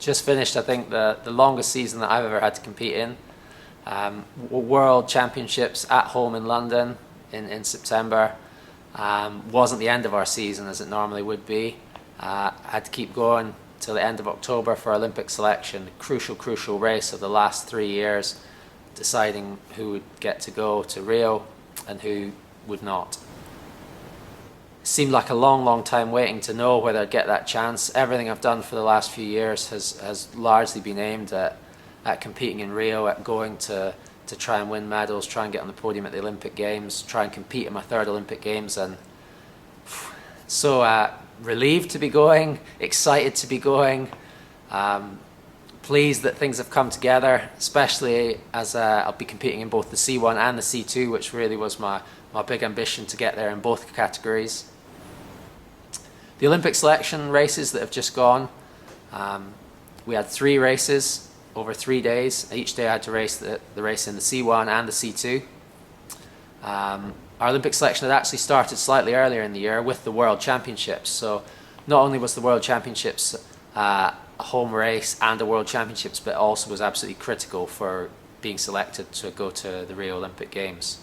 Just finished, I think, the longest season that I've ever had to compete in. World Championships at home in London in September. Wasn't the end of our season as it normally would be. Had to keep going till the end of October for Olympic selection. Crucial race of the last 3 years, deciding who would get to go to Rio and who would not. It seemed like a long time waiting to know whether I'd get that chance. Everything I've done for the last few years has largely been aimed at competing in Rio, at going to try and win medals, try and get on the podium at the Olympic Games, try and compete in my third Olympic Games, and so relieved to be going, excited to be going, pleased that things have come together, especially as I'll be competing in both the C1 and the C2, which really was my big ambition to get there in both categories. The Olympic selection races that have just gone, we had 3 races over 3 days. Each day I had to race the race in the C1 and the C2. Our Olympic selection had actually started slightly earlier in the year with the World Championships. So not only was the World Championships a home race and the World Championships, but it also was absolutely critical for being selected to go to the Rio Olympic Games.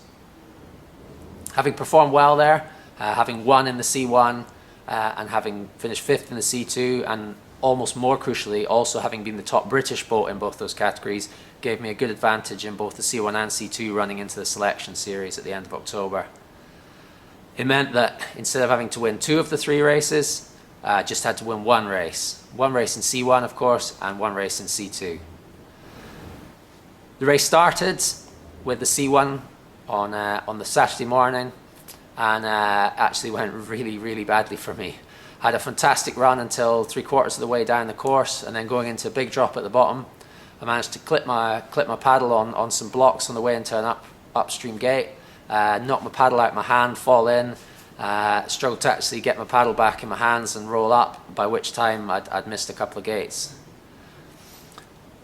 Having performed well there, having won in the C1 and having finished 5th in the C2, and almost more crucially, also having been the top British boat in both those categories, gave me a good advantage in both the C1 and C2 running into the selection series at the end of October. It meant that instead of having to win 2 of the 3 races, I just had to win 1 race. 1 race in C1, of course, and 1 race in C2. The race started with the C1 on the Saturday morning, and actually went really badly for me. I had a fantastic run until 3/4 of the way down the course, and then going into a big drop at the bottom, I managed to clip my paddle on some blocks on the way into an upstream gate, knock my paddle out of my hand, fall in, struggled to actually get my paddle back in my hands and roll up, by which time I'd missed a couple of gates.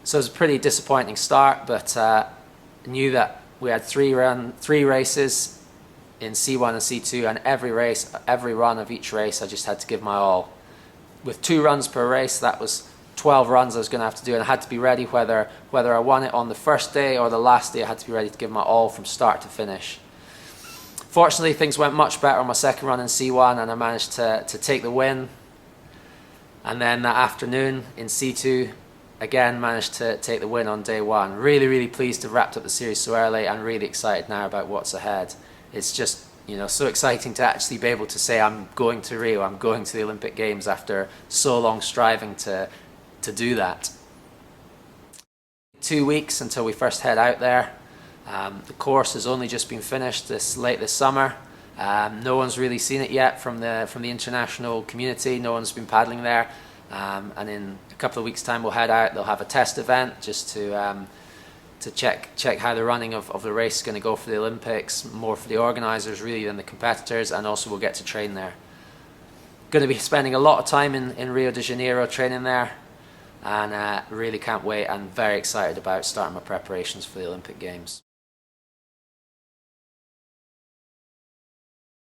So it was a pretty disappointing start, but knew that we had 3 races in C1 and C2, and every run of each race I just had to give my all. With 2 runs per race, that was 12 runs I was going to have to do, and I had to be ready whether I won it on the first day or the last day. I had to be ready to give my all from start to finish. Fortunately, things went much better on my second run in C1, and I managed to take the win. And then that afternoon in C2, again managed to take the win on day 1. Really pleased to have wrapped up the series so early, and really excited now about what's ahead. It's just, so exciting to actually be able to say I'm going to Rio, I'm going to the Olympic Games after so long striving to do that. 2 weeks until we first head out there. The course has only just been finished late this summer. No one's really seen it yet from the international community. No one's been paddling there. And in a couple of weeks' time we'll head out. They'll have a test event just to check how the running of the race is going to go for the Olympics, more for the organisers really than the competitors, and also we'll get to train there. Going to be spending a lot of time in Rio de Janeiro training there, and really can't wait, and very excited about starting my preparations for the Olympic Games.